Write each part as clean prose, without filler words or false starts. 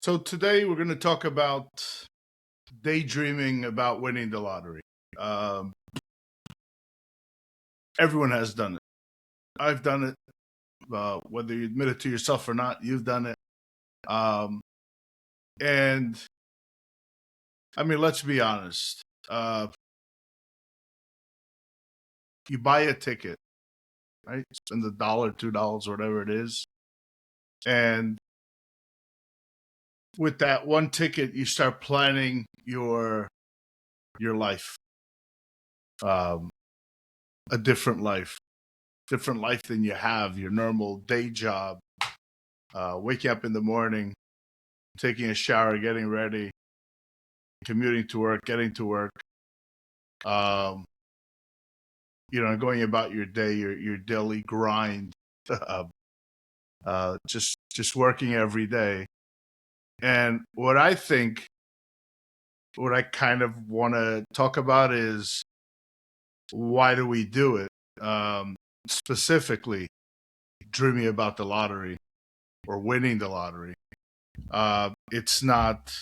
So today we're going to talk about daydreaming about winning the lottery. Um, Everyone has done it. I've done it. Whether you admit it to yourself or not, you've done it. Um, and I mean, let's be honest. You buy a ticket, right? Spend a dollar, $2, whatever it is, and with that one ticket, you start planning your life, um, a different life than you have your normal day job. Waking up in the morning, taking a shower, getting ready, commuting to work, getting to work, um, going about your day, your daily grind, uh, just working every day. And what I kind of want to talk about is why do we do it? Specifically, dreaming about the lottery or winning the lottery. It's not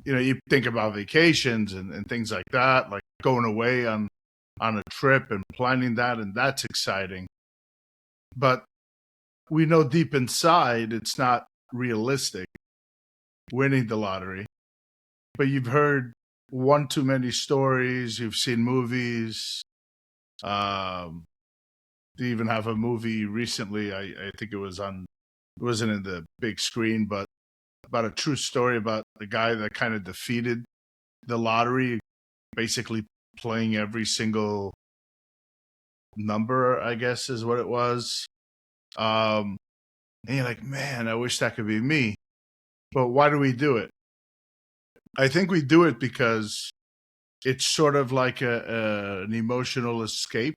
you think about vacations and things like that, like going away on a trip and planning that, and that's exciting. But we know deep inside it's not realistic winning the lottery. But you've heard one too many stories, you've seen movies. Um, they even have a movie recently. I think it wasn't in the big screen, but about a true story about the guy that kind of defeated the lottery, basically playing every single number, I guess is what it was. Um, and you're like, man, I wish that could be me. But why do we do it? I think we do it because it's sort of like an emotional escape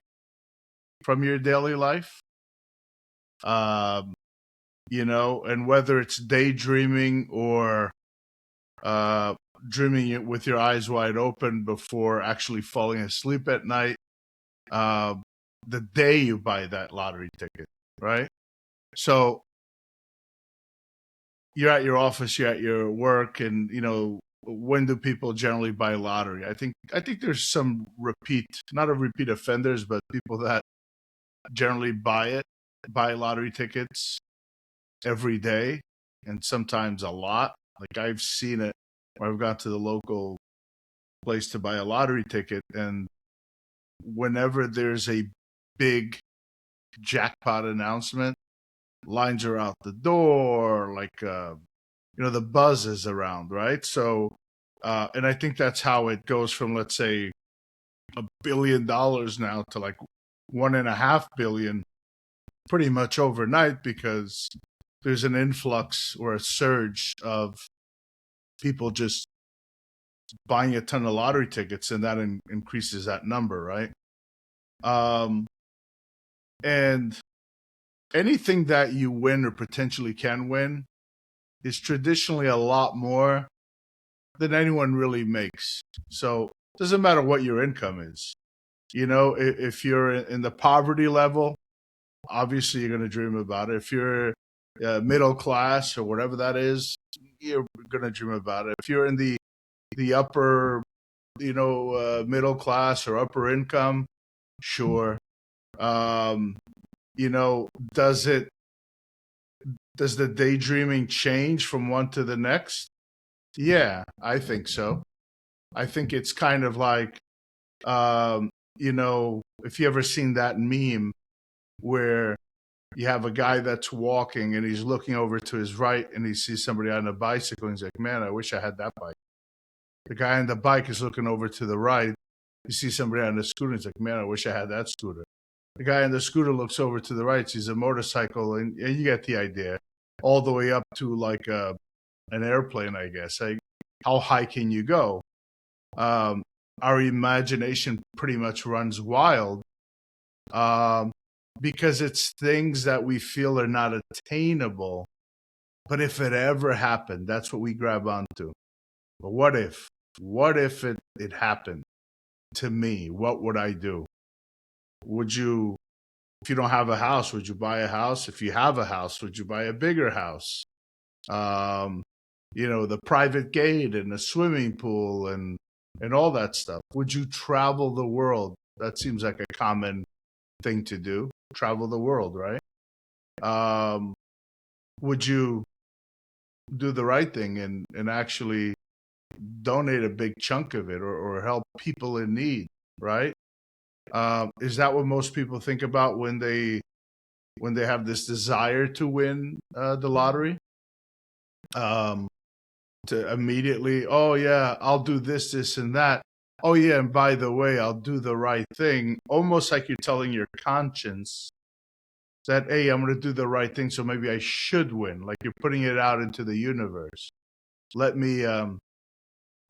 from your daily life. Um, and whether it's daydreaming or uh, dreaming it with your eyes wide open before actually falling asleep at night, uh, the day you buy that lottery ticket, right? So you're at your office, you're at your work, and when do people generally buy lottery? I think there's some not a repeat offenders, but people that generally buy lottery tickets every day, and sometimes a lot. Like I've seen it where I've gone to the local place to buy a lottery ticket, and whenever there's a big jackpot announcement, lines are out the door, like the buzz is around, right? So, and I think that's how it goes from, let's say, $1 billion now to like 1.5 billion, pretty much overnight, because there's an influx or a surge of people just buying a ton of lottery tickets, and that increases that number, right? Um, and anything that you win or potentially can win is traditionally a lot more than anyone really makes. So it doesn't matter what your income is. If you're in the poverty level, obviously you're going to dream about it. If you're middle class or whatever that is, you're going to dream about it. If you're in the upper, middle class or upper income, sure. Um, you know, does it does the daydreaming change from one to the next? Yeah, I think so. I think it's kind of like, if you ever seen that meme where you have a guy that's walking and he's looking over to his right and he sees somebody on a bicycle and he's like, man, I wish I had that bike. The guy on the bike is looking over to the right. You see somebody on the scooter and he's like, man, I wish I had that scooter. The guy on the scooter looks over to the right, sees a motorcycle, and you get the idea. All the way up to like an airplane, I guess. Like, how high can you go? Um, our imagination pretty much runs wild, um, because it's things that we feel are not attainable. But if it ever happened, that's what we grab onto. But what if? What if it happened to me? What would I do? Would you, if you don't have a house, would you buy a house? If you have a house, would you buy a bigger house? um, the private gate and the swimming pool and all that stuff. Would you travel the world? That seems like a common thing to do. Travel the world, right? Um, would you do the right thing and actually donate a big chunk of it or help people in need, right? Is that what most people think about when they have this desire to win the lottery? Um, to immediately, oh yeah, I'll do this, this, and that. Oh yeah, and by the way, I'll do the right thing. Almost like you're telling your conscience that, hey, I'm going to do the right thing, so maybe I should win. Like you're putting it out into the universe. Let me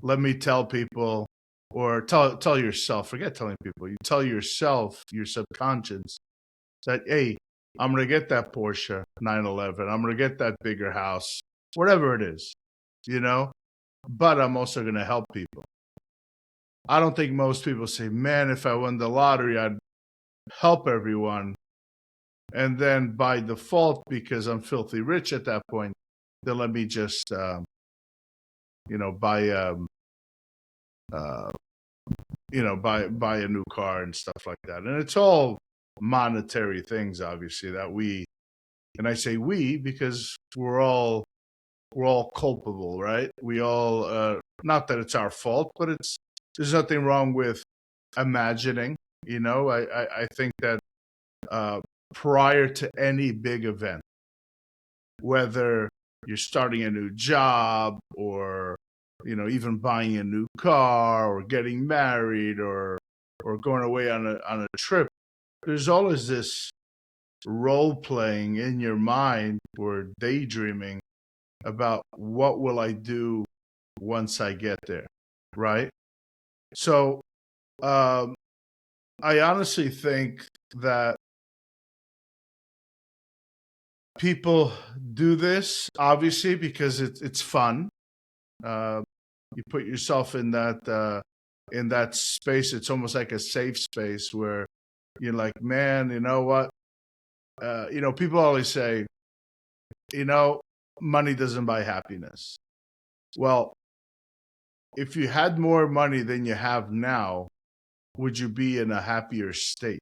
let me tell people, or tell yourself. Forget telling people. You tell yourself, your subconscious, that hey, I'm going to get that Porsche 911. I'm going to get that bigger house, whatever it is, you know. But I'm also going to help people. I don't think most people say, man, if I won the lottery, I'd help everyone. And then by default, because I'm filthy rich at that point, they'll let me just, buy, uh, buy a new car and stuff like that. And it's all monetary things, obviously, that we, and I say we because we're all culpable, right? We all, not that it's our fault, but there's nothing wrong with imagining. I think that uh, prior to any big event, whether you're starting a new job or even buying a new car or getting married or going away on a trip, there's always this role playing in your mind or daydreaming about what will I do once I get there, right? So um, I honestly think that people do this obviously because it's fun. Uh, you put yourself in that space. It's almost like a safe space where you're like, man, you know what? People always say, you know, money doesn't buy happiness. Well, if you had more money than you have now, would you be in a happier state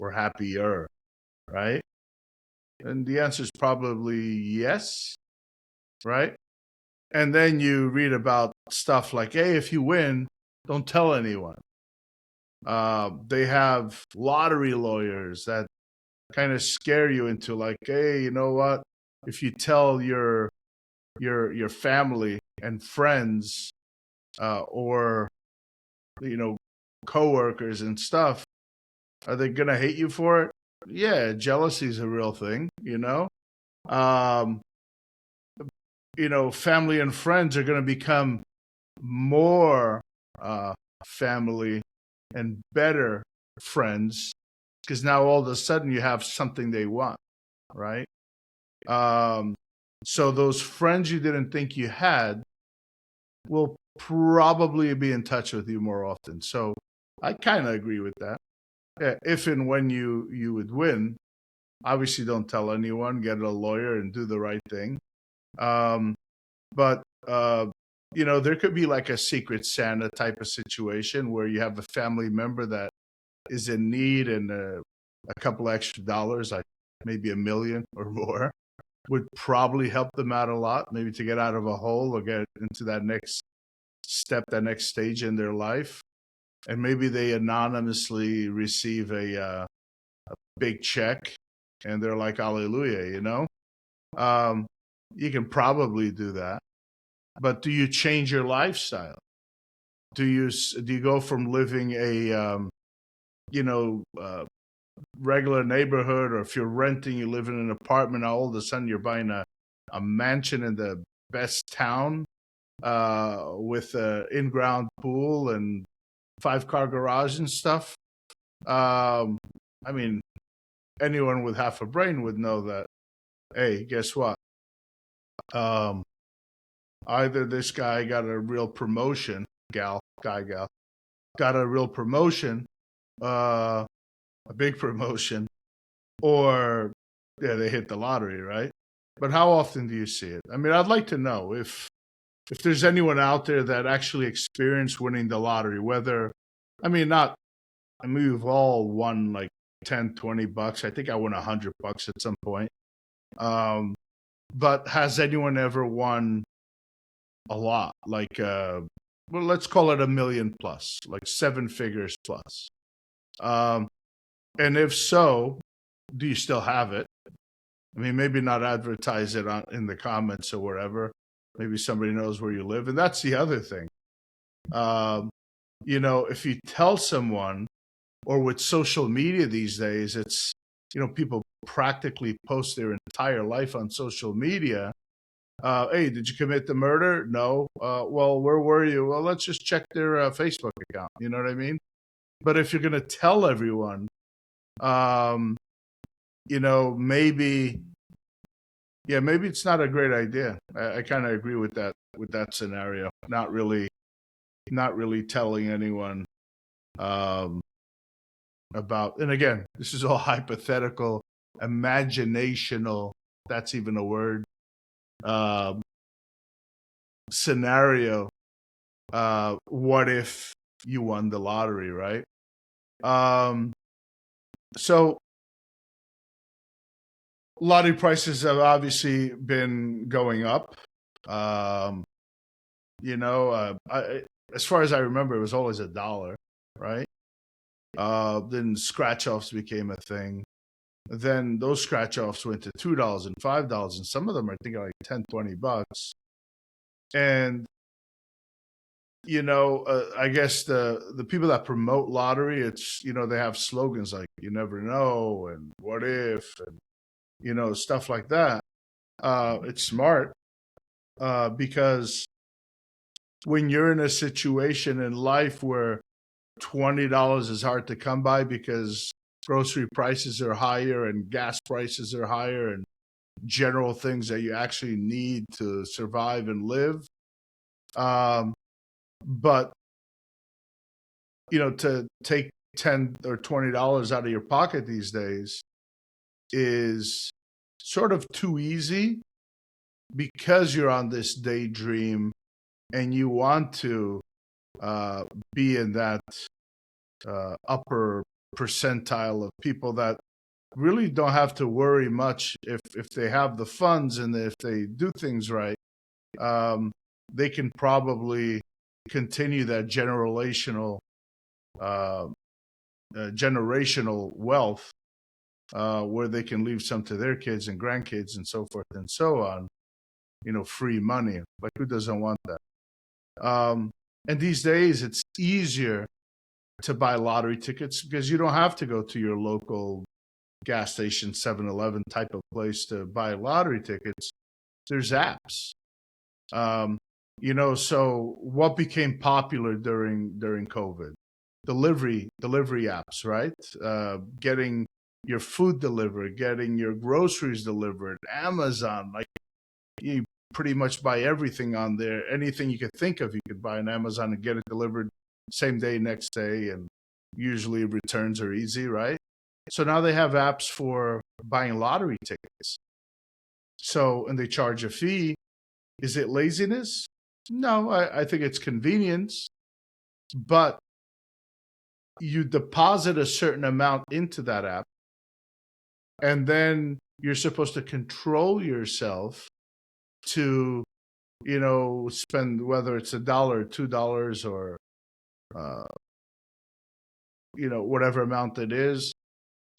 or happier, right? And the answer is probably yes, right? And then you read about stuff like, hey, if you win, don't tell anyone. They have lottery lawyers that kind of scare you into like, hey, you know what? If you tell your family and friends or coworkers and stuff, are they gonna hate you for it? Yeah, jealousy is a real thing, Um, family and friends are gonna become more uh, family and better friends because now all of a sudden you have something they want, right? Um, so those friends you didn't think you had will probably be in touch with you more often. So I kind of agree with that. Yeah, if and when you would win, obviously don't tell anyone. Get a lawyer and do the right thing. Um, but there could be like a secret Santa type of situation where you have a family member that is in need and a couple extra dollars, like maybe a million or more, would probably help them out a lot, maybe to get out of a hole or get into that next step, that next stage in their life. And maybe they anonymously receive a big check and they're like, hallelujah, Um, you can probably do that. But do you change your lifestyle? Do you go from living a you know uh, regular neighborhood, or if you're renting, you live in an apartment, all of a sudden you're buying a mansion in the best town with an in-ground pool and 5-car garage and stuff? Um, I mean, anyone with half a brain would know that. Hey, guess what? Um, Either this guy got a real promotion, gal, got a real promotion, uh, a big promotion, or yeah, they hit the lottery, right? But how often do you see it? I mean, I'd like to know if there's anyone out there that actually experienced winning the lottery, whether, I mean, not, I mean, we've all won like 10, $20. I think I won $100 at some point. Um, but has anyone ever won a lot? Like, well, let's call it 1 million plus, like 7 figures plus. Um, and if so, do you still have it? I mean, maybe not advertise it in the comments or wherever. Maybe somebody knows where you live. And that's the other thing. Um, if you tell someone, or with social media these days, it's, people practically post their entire life on social media. Hey, did you commit the murder? No. Well, where were you? Well, let's just check their Facebook account. You know what I mean? But if you're going to tell everyone, um, maybe, yeah, maybe it's not a great idea. I kind of agree with that scenario. Not really telling anyone um, about. And again, this is all hypothetical, imaginational. That's even a word. Scenario. What if you won the lottery, right? So lottery prices have obviously been going up. Um, as far as I remember, it was always $1, right? Then scratch offs became a thing. Then those scratch offs went to $2 and $5, and some of them are thinking like 10, $20. And I guess the people that promote lottery, it's they have slogans like "you never know" and "what if" and stuff like that. It's smart because when you're in a situation in life where $20 is hard to come by because grocery prices are higher and gas prices are higher and general things that you actually need to survive and live. But to take $10 or $20 out of your pocket these days is sort of too easy because you're on this daydream and you want to be in that upper percentile of people that really don't have to worry much if they have the funds, and if they do things right, they can probably continue that generational wealth, where they can leave some to their kids and grandkids and so forth and so on. Free money. Like, who doesn't want that? And these days, it's easier to buy lottery tickets because you don't have to go to your local gas station, 7-Eleven type of place to buy lottery tickets. There's apps. So what became popular during COVID? Delivery apps, right? Getting your food delivered, getting your groceries delivered, Amazon. Like, you pretty much buy everything on there. Anything you could think of, you could buy on Amazon and get it delivered same day, next day, and usually returns are easy, right? So now they have apps for buying lottery tickets. So, and they charge a fee. Is it laziness? No, I think it's convenience. But you deposit a certain amount into that app, and then you're supposed to control yourself to, spend, whether it's $1, $2, or, whatever amount it is.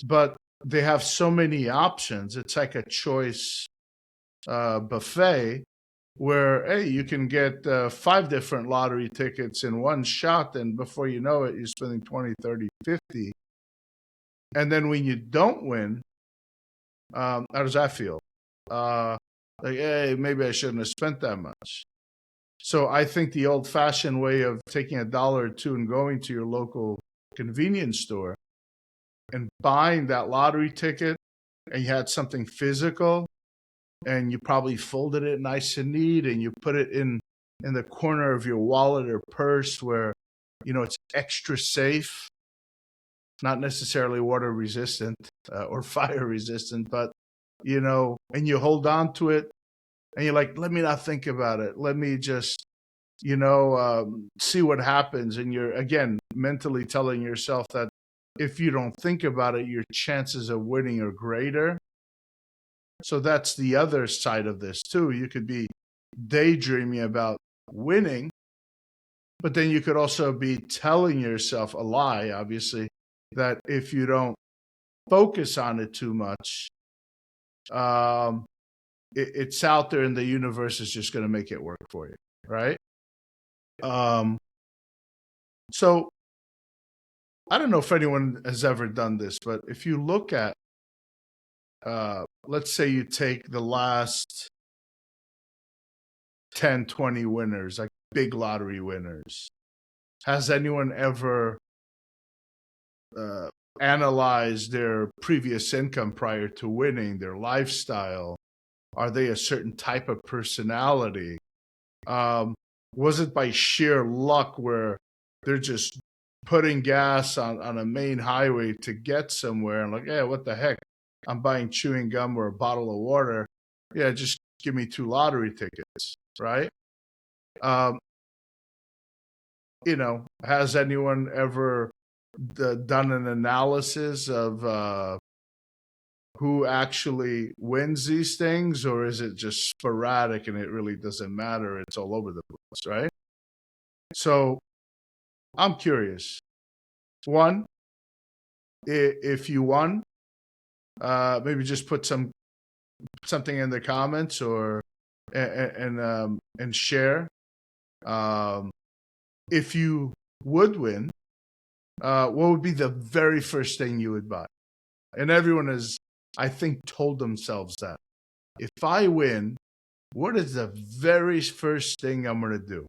But they have so many options. It's like a choice buffet where, hey, you can get 5 different lottery tickets in one shot, and before you know it, you're spending 20, 30, 50. And then when you don't win, how does that feel? Like, hey, maybe I shouldn't have spent that much. So I think the old-fashioned way of taking $1 or $2 and going to your local convenience store and buying that lottery ticket, and you had something physical, and you probably folded it nice and neat, and you put it in the corner of your wallet or purse where it's extra safe, not necessarily water resistant or fire resistant, but and you hold on to it, and you're like, let me not think about it. Let me just, see what happens. And you're, again, mentally telling yourself that if you don't think about it, your chances of winning are greater. So that's the other side of this, too. You could be daydreaming about winning, but then you could also be telling yourself a lie, obviously, that if you don't focus on it too much, um, it's out there and the universe is just going to make it work for you, right? Um, so I don't know if anyone has ever done this, but if you look at, let's say you take the last 10, 20 winners, like big lottery winners, has anyone ever uh, analyzed their previous income prior to winning, their lifestyle? Are they a certain type of personality? Um, was it by sheer luck where they're just putting gas on a main highway to get somewhere and like, yeah, what the heck? I'm buying chewing gum or a bottle of water. Yeah, just give me 2 lottery tickets, right? Um, has anyone ever done an analysis of who actually wins these things, or is it just sporadic and it really doesn't matter? It's all over the place, right? So I'm curious. One, if you won, maybe just put something in the comments or and share. Um, if you would win, what would be the very first thing you would buy? And everyone has, I think, told themselves that if I win, what is the very first thing I'm going to do?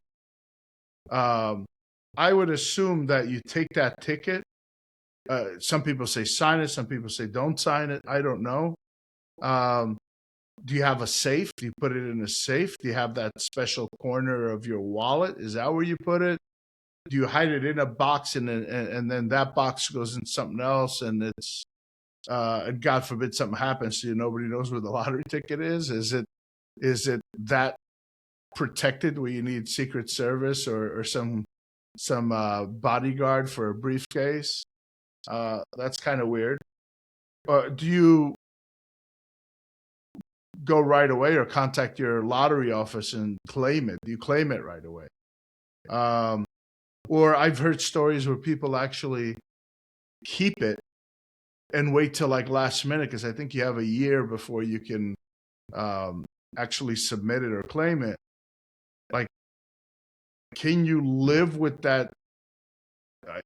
I would assume that you take that ticket. Some people say sign it. Some people say don't sign it. I don't know. Um, do you have a safe? Do you put it in a safe? Do you have that special corner of your wallet? Is that where you put it? Do you hide it in a box and then that box goes in something else and it's and God forbid something happens to you, nobody knows where the lottery ticket is? Is it that protected where you need Secret Service or some bodyguard for a briefcase? That's kind of weird. Do you go right away or contact your lottery office and claim it? Do you claim it right away? Um, or I've heard stories where people actually keep it and wait till like last minute because I think you have a year before you can um, actually submit it or claim it. Like, can you live with that?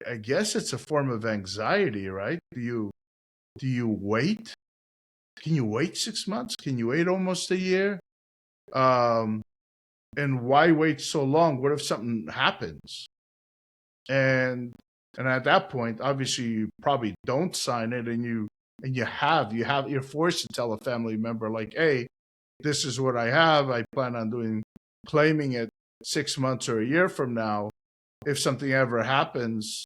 I guess it's a form of anxiety, right? Do you wait? Can you wait 6 months? Can you wait almost a year? Um, and why wait so long? What if something happens? And at that point, obviously, you probably don't sign it, and you're forced to tell a family member like, hey, this is what I have. I plan on claiming it 6 months or a year from now. If something ever happens,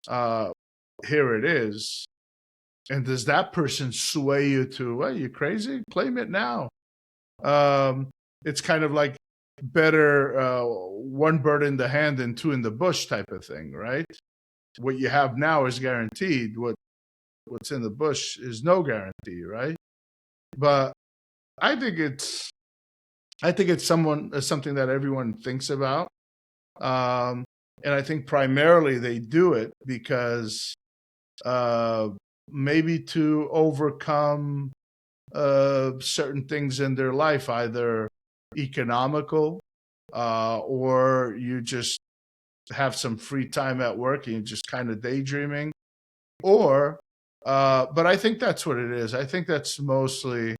uh, here it is. And does that person sway you to, well, you crazy? Claim it now. It's kind of like better one bird in the hand than two in the bush type of thing, right? What you have now is guaranteed. What's in the bush is no guarantee, right? But I think it's something that everyone thinks about, um, and I think primarily they do it because uh, maybe to overcome certain things in their life, either economical or you just have some free time at work and you're just kind of daydreaming, or but I think that's what it is. I think that's mostly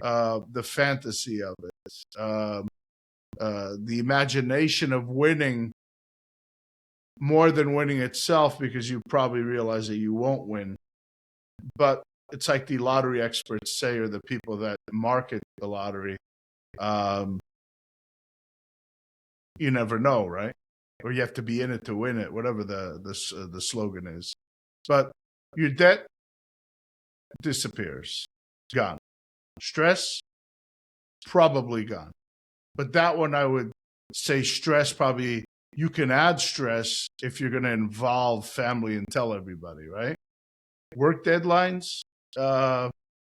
the fantasy of it, the imagination of winning more than winning itself, because you probably realize that you won't win. But it's like the lottery experts say, or the people that market the lottery, um, you never know, right? Or you have to be in it to win it, whatever the slogan is. But your debt disappears, gone. Stress, probably gone. But that one, I would say stress probably, you can add stress if you're going to involve family and tell everybody, right? Work deadlines, yeah,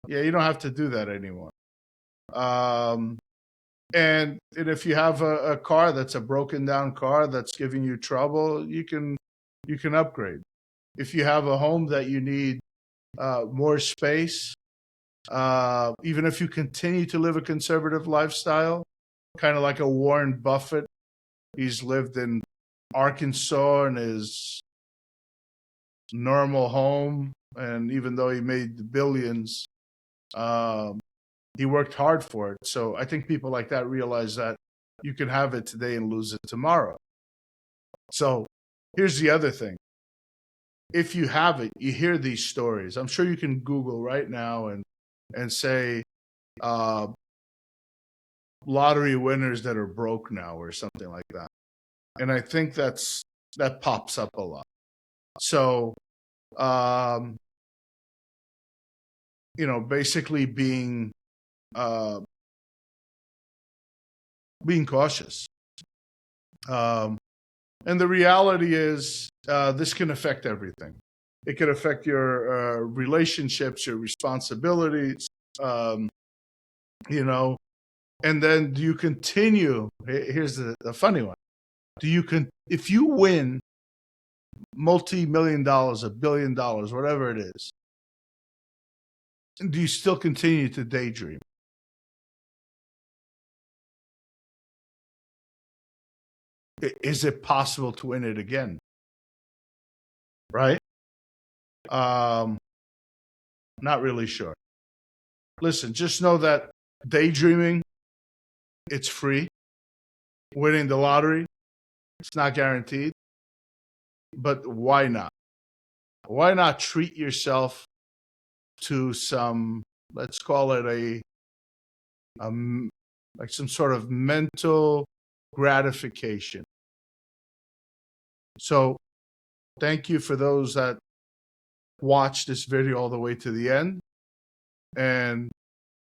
you don't have to do that anymore. Um, and if you have a car that's a broken down car that's giving you trouble, you can upgrade. If you have a home that you need more space, even if you continue to live a conservative lifestyle, kind of like a Warren Buffett. He's lived in Arkansas in his normal home, and even though he made billions, um, he worked hard for it. So I think people like that realize that you can have it today and lose it tomorrow. So here's the other thing. If you have it, you hear these stories. I'm sure you can Google right now and say uh, lottery winners that are broke now or something like that. And I think that pops up a lot. So, um, basically uh, being cautious. And the reality is, this can affect everything. It can affect your relationships, your responsibilities, um, and then do you continue? Here's the funny one. If you win multi-million dollars, $1 billion, whatever it is, do you still continue to daydream? Is it possible to win it again? Right? Um, Not really sure. Listen, just know that daydreaming, it's free. Winning the lottery, it's not guaranteed. But why not? Why not treat yourself to some, let's call it like some sort of mental gratification? So thank you for those that watched this video all the way to the end. And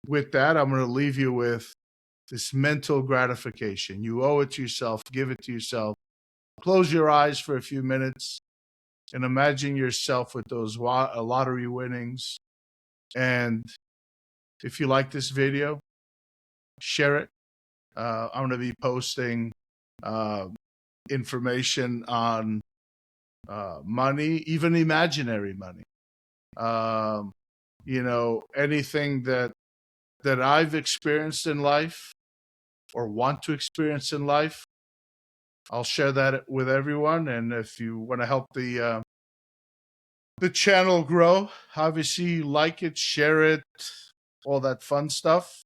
with that, I'm going to leave you with this mental gratification. You owe it to yourself. Give it to yourself. Close your eyes for a few minutes and imagine yourself with those lottery winnings. And if you like this video, share it. I'm going to be posting information on money, even imaginary money. Anything that I've experienced in life or want to experience in life, I'll share that with everyone. And if you want to help the channel grow, obviously like it, share it, all that fun stuff.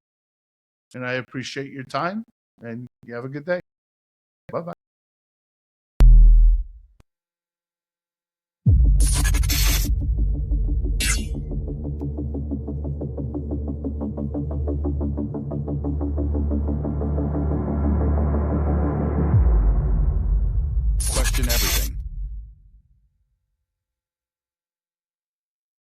And I appreciate your time, and you have a good day.